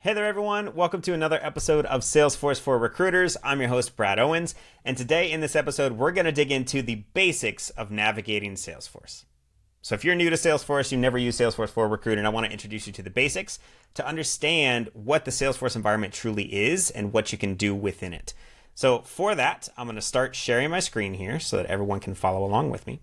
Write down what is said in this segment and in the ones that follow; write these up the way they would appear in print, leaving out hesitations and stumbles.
Hey there, everyone. Welcome to another episode of Salesforce for Recruiters. I'm your host, Brad Owens. And today in this episode, we're going to dig into the basics of navigating Salesforce. So if you're new to Salesforce, you never use Salesforce for Recruiting, I want to introduce you to the basics to understand what the Salesforce environment truly is and what you can do within it. So for that, I'm going to start sharing my screen here so that everyone can follow along with me.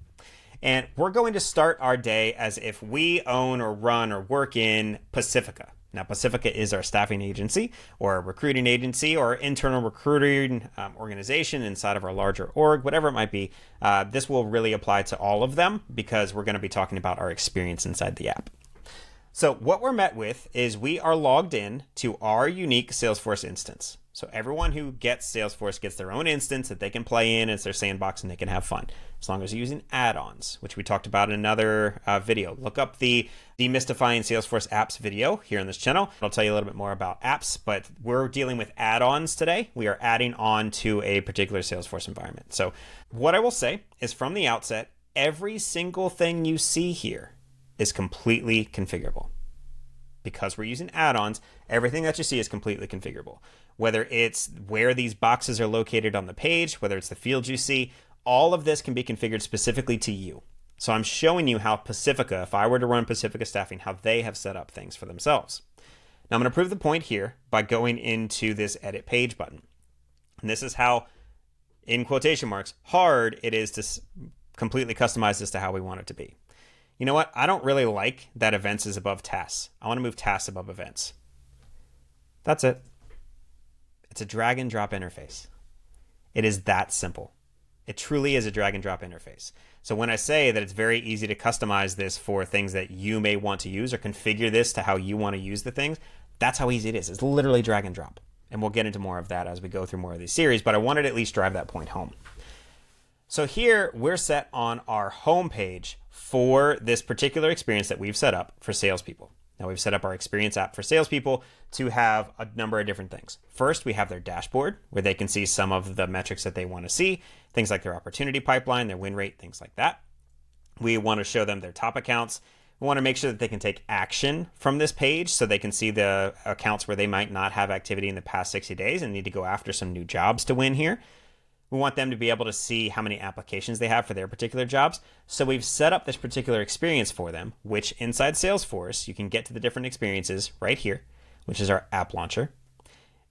And we're going to start our day as if we own or run or work in Pacifica. Now, Pacifica is our staffing agency or a recruiting agency or internal recruiting organization inside of our larger org, whatever it might be. This will really apply to all of them because we're going to be talking about our experience inside the app. So what we're met with is we are logged in to our unique Salesforce instance. So everyone who gets Salesforce gets their own instance that they can play in as their sandbox and they can have fun, as long as you're using add-ons, which we talked about in another video. Look up the Demystifying Salesforce Apps video here on this channel. I'll tell you a little bit more about apps, but we're dealing with add-ons today. We are adding on to a particular Salesforce environment. So what I will say is from the outset, every single thing you see here is completely configurable. Because we're using add-ons, everything that you see is completely configurable. Whether it's where these boxes are located on the page, whether it's the fields you see, all of this can be configured specifically to you. So I'm showing you how Pacifica, if I were to run Pacifica Staffing, how they have set up things for themselves. Now I'm going to prove the point here by going into this Edit Page button. And this is how, in quotation marks, hard it is to completely customize this to how we want it to be. You know what? I don't really like that events is above tasks. I want to move tasks above events. That's it. It's a drag and drop interface. It is that simple. It truly is a drag and drop interface. So when I say that it's very easy to customize this for things that you may want to use or configure this to how you want to use the things, that's how easy it is. It's literally drag and drop. And we'll get into more of that as we go through more of these series, but I wanted to at least drive that point home. So here we're set on our home page for this particular experience that we've set up for salespeople. Now we've set up our experience app for salespeople to have a number of different things. First, we have their dashboard where they can see some of the metrics that they want to see, things like their opportunity pipeline, their win rate, things like that. We want to show them their top accounts. We want to make sure that they can take action from this page so they can see the accounts where they might not have activity in the past 60 days and need to go after some new jobs to win here. We want them to be able to see how many applications they have for their particular jobs. So we've set up this particular experience for them, which inside Salesforce, you can get to the different experiences right here, which is our app launcher.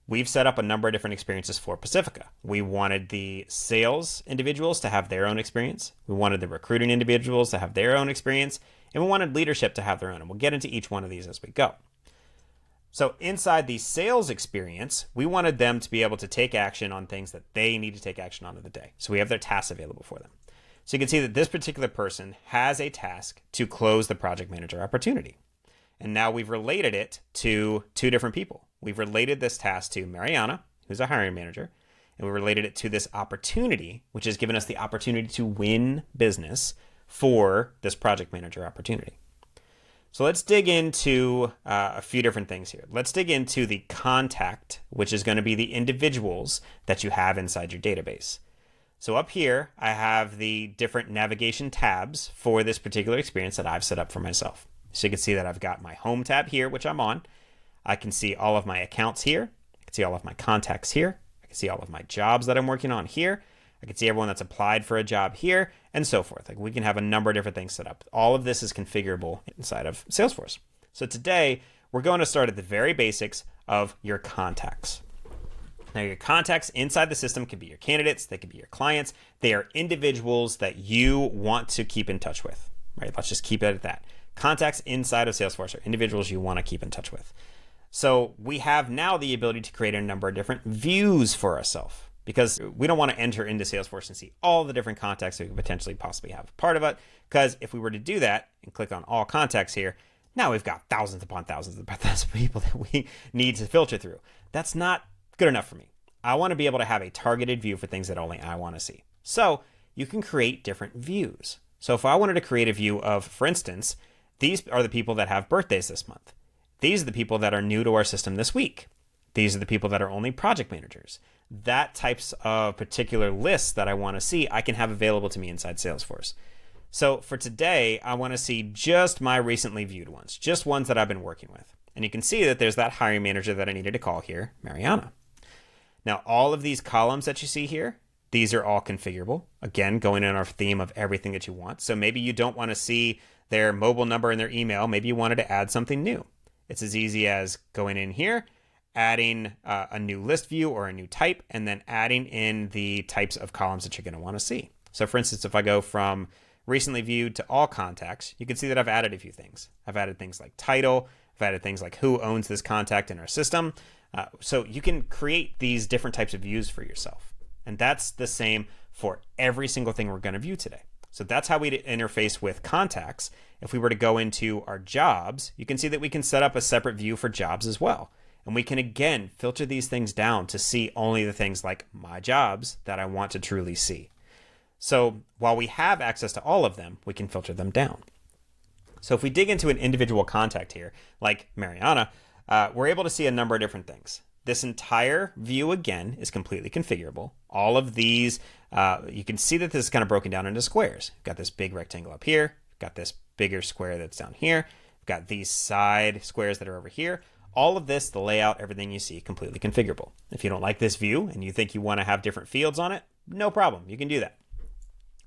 We've set up a number of different experiences for Pacifica. We wanted the sales individuals to have their own experience. We wanted the recruiting individuals to have their own experience. And we wanted leadership to have their own. And we'll get into each one of these as we go. So inside the sales experience, we wanted them to be able to take action on things that they need to take action on in the day. So we have their tasks available for them. So you can see that this particular person has a task to close the project manager opportunity. And now we've related it to two different people. We've related this task to Mariana, who's a hiring manager, and we related it to this opportunity, which has given us the opportunity to win business for this project manager opportunity. So let's dig into a few different things here. Let's dig into the contact, which is going to be the individuals that you have inside your database. So up here, I have the different navigation tabs for this particular experience that I've set up for myself. So you can see that I've got my home tab here, which I'm on. I can see all of my accounts here. I can see all of my contacts here. I can see all of my jobs that I'm working on here. I can see everyone that's applied for a job here, and so forth. Like we can have a number of different things set up. All of this is configurable inside of Salesforce. So today, we're going to start at the very basics of your contacts. Now, your contacts inside the system can be your candidates, they can be your clients. They are individuals that you want to keep in touch with, right? Let's just keep it at that. Contacts inside of Salesforce are individuals you want to keep in touch with. So we have now the ability to create a number of different views for ourselves, because we don't want to enter into Salesforce and see all the different contacts that we could potentially possibly have part of it. Because if we were to do that and click on all contacts here, now we've got thousands upon thousands of people that we need to filter through. That's not good enough for me. I want to be able to have a targeted view for things that only I want to see. So you can create different views. So if I wanted to create a view of, for instance, these are the people that have birthdays this month. These are the people that are new to our system this week. These are the people that are only project managers. That types of particular lists that I want to see, I can have available to me inside Salesforce. So for today, I want to see just my recently viewed ones, just ones that I've been working with. And you can see that there's that hiring manager that I needed to call here, Mariana. Now, all of these columns that you see here, these are all configurable. Again, going in our theme of everything that you want. So maybe you don't want to see their mobile number and their email. Maybe you wanted to add something new. It's as easy as going in here, adding a new list view or a new type, and then adding in the types of columns that you're going to want to see. So for instance, if I go from recently viewed to all contacts, you can see that I've added a few things. I've added things like title. I've added things like who owns this contact in our system. So you can create these different types of views for yourself. And that's the same for every single thing we're going to view today. So that's how we interface with contacts. If we were to go into our jobs, you can see that we can set up a separate view for jobs as well. And we can, again, filter these things down to see only the things like my jobs that I want to truly see. So while we have access to all of them, we can filter them down. So if we dig into an individual contact here, like Mariana, we're able to see a number of different things. This entire view, again, is completely configurable. All of these, you can see that this is kind of broken down into squares. We've got this big rectangle up here. We've got this bigger square that's down here. We've got these side squares that are over here. All of this, the layout, everything you see, completely configurable. If you don't like this view and you think you want to have different fields on it, no problem. You can do that.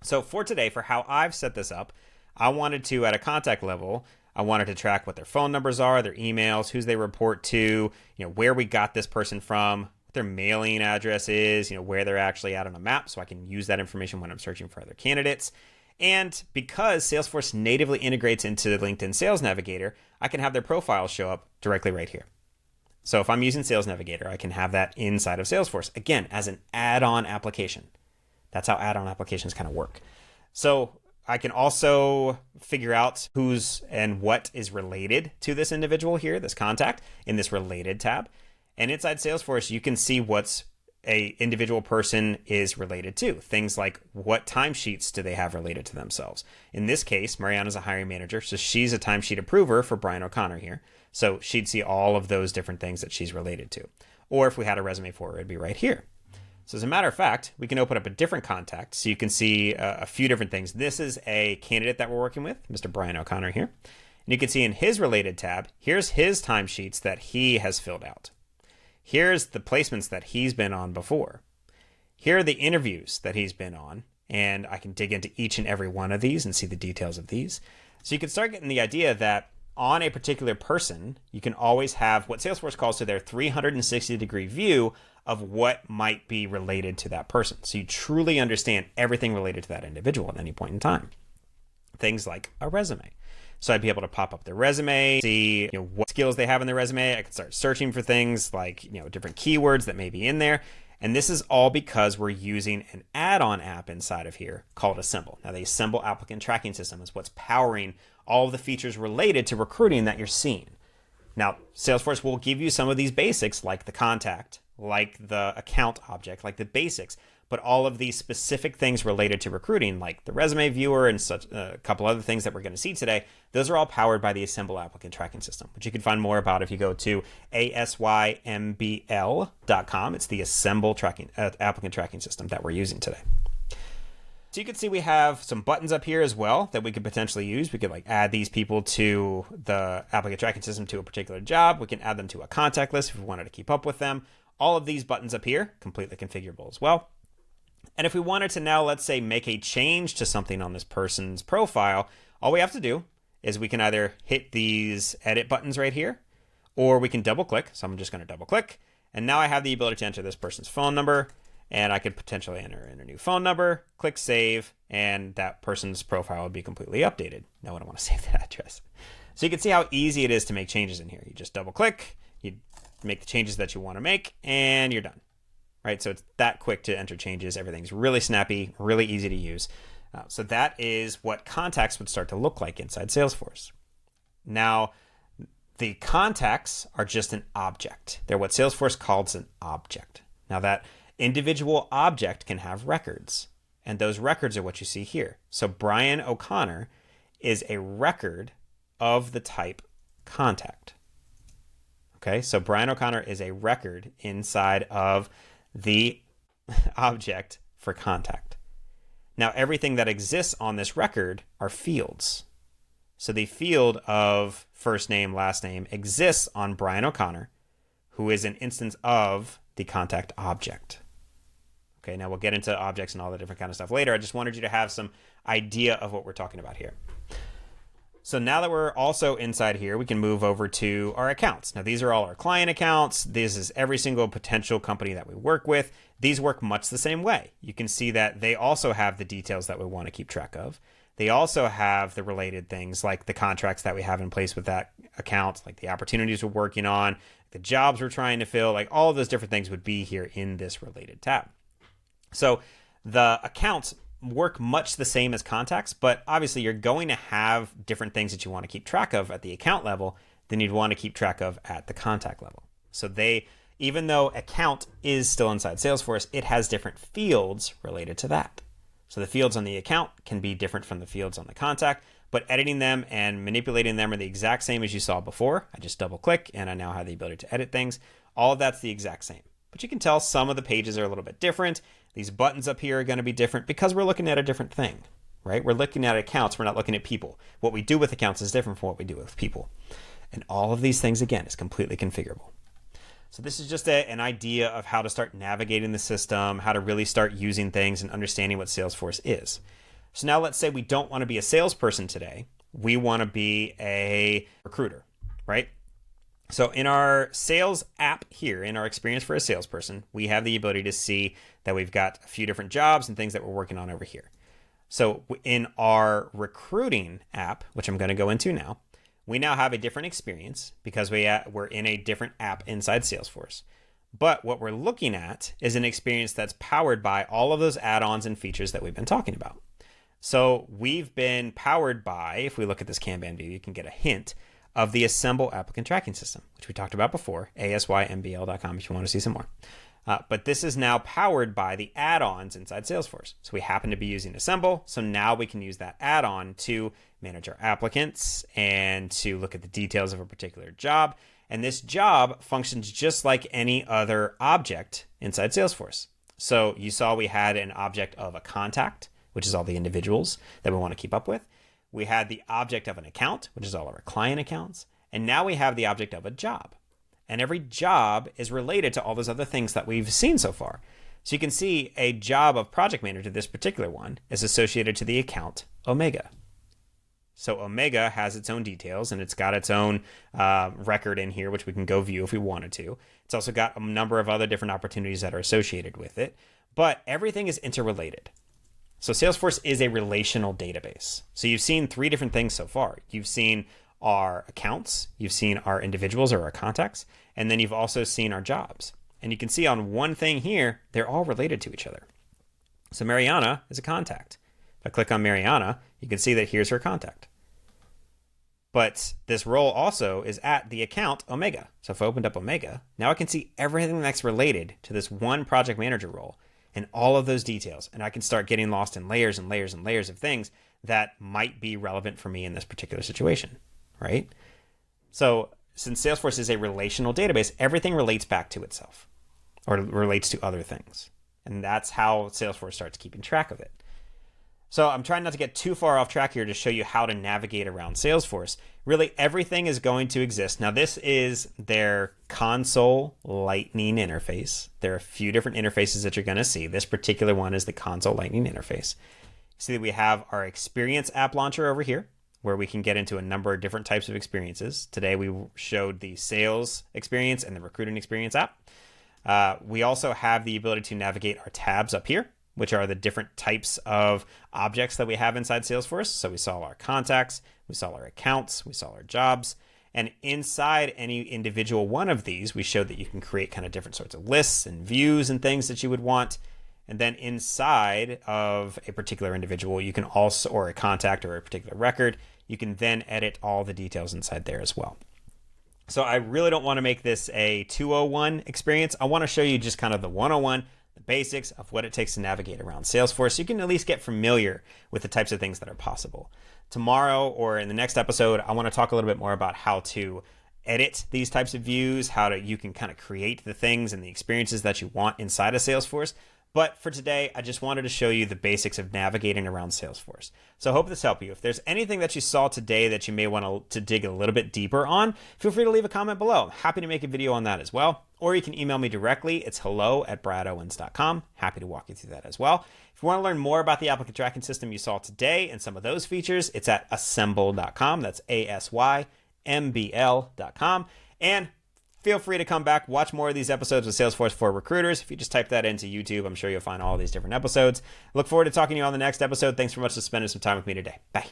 So for today, for how I've set this up, I wanted to, at a contact level, I wanted to track what their phone numbers are, their emails, who they report to, where we got this person from, what their mailing address is, where they're actually at on a map, so I can use that information when I'm searching for other candidates. And because Salesforce natively integrates into the LinkedIn Sales Navigator, I can have their profiles show up directly right here. So if I'm using Sales Navigator, I can have that inside of Salesforce, again, as an add-on application. That's how add-on applications kind of work. So I can also figure out who's and what is related to this individual here, this contact, in this related tab. And inside Salesforce, you can see what's a individual person is related to. Things like what timesheets do they have related to themselves. In this case, Mariana's a hiring manager, so she's a timesheet approver for Brian O'Connor here. So she'd see all of those different things that she's related to. Or if we had a resume for her, it'd be right here. So as a matter of fact, we can open up a different contact so you can see a few different things. This is a candidate that we're working with, Mr. Brian O'Connor here. And you can see in his related tab, here's his timesheets that he has filled out. Here's the placements that he's been on before. Here are the interviews that he's been on. And I can dig into each and every one of these and see the details of these. So you can start getting the idea that on a particular person, you can always have what Salesforce calls to their 360-degree view of what might be related to that person. So you truly understand everything related to that individual at any point in time. Things like a resume. So I'd be able to pop up their resume, see what skills they have in their resume. I could start searching for things like different keywords that may be in there. And this is all because we're using an add-on app inside of here called Asymbl. Now, the Asymbl applicant tracking system is what's powering all of the features related to recruiting that you're seeing. Now, Salesforce will give you some of these basics like the contact, like the account object, like the basics, but all of these specific things related to recruiting, like the resume viewer and such a couple other things that we're going to see today, those are all powered by the Asymbl applicant tracking system, which you can find more about if you go to asymbl.com. It's the Asymbl applicant tracking system that we're using today. So you can see we have some buttons up here as well that we could potentially use. We could add these people to the applicant tracking system to a particular job. We can add them to a contact list if we wanted to keep up with them. All of these buttons up here, completely configurable as well. And if we wanted to now, let's say, make a change to something on this person's profile, all we have to do is we can either hit these edit buttons right here, or we can double click. So I'm just going to double click. And now I have the ability to enter this person's phone number, and I could potentially enter in a new phone number, click save, and that person's profile would be completely updated. Now I don't want to save that address. So you can see how easy it is to make changes in here. You just double click, you make the changes that you want to make, and you're done. Right? So it's that quick to enter changes. Everything's really snappy, really easy to use. So that is what contacts would start to look like inside Salesforce. Now, the contacts are just an object. They're what Salesforce calls an object. Now, that individual object can have records, and those records are what you see here. So Brian O'Connor is a record of the type contact. Okay, so Brian O'Connor is a record inside of the object for contact. Now, everything that exists on this record are fields. So the field of first name, last name exists on Brian O'Connor, who is an instance of the contact object. Okay, now we'll get into objects and all the different kind of stuff later. I just wanted you to have some idea of what we're talking about here. So now that we're also inside here, we can move over to our accounts. Now, these are all our client accounts. This is every single potential company that we work with. These work much the same way. You can see that they also have the details that we want to keep track of. They also have the related things like the contracts that we have in place with that account, like the opportunities we're working on, the jobs we're trying to fill, like all of those different things would be here in this related tab. So the accounts work much the same as contacts, but obviously you're going to have different things that you want to keep track of at the account level than you'd want to keep track of at the contact level. So even though account is still inside Salesforce, it has different fields related to that. So the fields on the account can be different from the fields on the contact, but editing them and manipulating them are the exact same as you saw before. I just double click and I now have the ability to edit things. All of that's the exact same. But you can tell some of the pages are a little bit different. These buttons up here are going to be different because we're looking at a different thing, right? We're looking at accounts. We're not looking at people. What we do with accounts is different from what we do with people. And all of these things, again, is completely configurable. So this is just an idea of how to start navigating the system, how to really start using things and understanding what Salesforce is. So now let's say we don't want to be a salesperson today. We want to be a recruiter, right? So in our sales app here, in our experience for a salesperson, we have the ability to see that we've got a few different jobs and things that we're working on over here. So in our recruiting app, which I'm going to go into now, we now have a different experience because we're in a different app inside Salesforce. But what we're looking at is an experience that's powered by all of those add-ons and features that we've been talking about. So we've been powered by, if we look at this Kanban view, you can get a hint of the Asymbl applicant tracking system, which we talked about before, asymbl.com if you want to see some more. But this is now powered by the add-ons inside Salesforce. So we happen to be using Asymbl, so now we can use that add-on to manage our applicants and to look at the details of a particular job. And this job functions just like any other object inside Salesforce. So you saw we had an object of a contact, which is all the individuals that we want to keep up with. We had the object of an account, which is all of our client accounts. And now we have the object of a job. And every job is related to all those other things that we've seen so far. So you can see a job of project manager, this particular one, is associated to the account Omega. So Omega has its own details and it's got its own record in here, which we can go view if we wanted to. It's also got a number of other different opportunities that are associated with it, but everything is interrelated. So Salesforce is a relational database. So you've seen three different things so far. You've seen our accounts, you've seen our individuals or our contacts, and then you've also seen our jobs. And you can see on one thing here, they're all related to each other. So Mariana is a contact. If I click on Mariana, you can see that here's her contact. But this role also is at the account Omega. So if I opened up Omega, now I can see everything that's related to this one project manager role and all of those details. And I can start getting lost in layers and layers and layers of things that might be relevant for me in this particular situation, right? So since Salesforce is a relational database, everything relates back to itself or relates to other things. And that's how Salesforce starts keeping track of it. So I'm trying not to get too far off track here to show you how to navigate around Salesforce. Really, everything is going to exist. Now, this is their console lightning interface. There are a few different interfaces that you're going to see. This particular one is the console lightning interface. See that we have our experience app launcher over here, where we can get into a number of different types of experiences. Today, we showed the sales experience and the recruiting experience app. We also have the ability to navigate our tabs up here, which are the different types of objects that we have inside Salesforce. So we saw our contacts, we saw our accounts, we saw our jobs. And inside any individual one of these, we showed that you can create kind of different sorts of lists and views and things that you would want. And then inside of a particular individual, you can also, or a contact or a particular record, you can then edit all the details inside there as well. So I really don't want to make this a 201 experience. I want to show you just kind of the 101, the basics of what it takes to navigate around Salesforce. So you can at least get familiar with the types of things that are possible. Tomorrow or in the next episode, I want to talk a little bit more about how to edit these types of views, you can kind of create the things and the experiences that you want inside of Salesforce. But for today, I just wanted to show you the basics of navigating around Salesforce. So I hope this helped you. If there's anything that you saw today that you may want to dig a little bit deeper on, feel free to leave a comment below. I'm happy to make a video on that as well. Or you can email me directly. It's hello@bradowens.com. Happy to walk you through that as well. If you want to learn more about the applicant tracking system you saw today and some of those features, it's at asymbl.com. That's ASYMBL.com. And feel free to come back, watch more of these episodes with Salesforce for Recruiters. If you just type that into YouTube, I'm sure you'll find all these different episodes. Look forward to talking to you on the next episode. Thanks so much for spending some time with me today. Bye.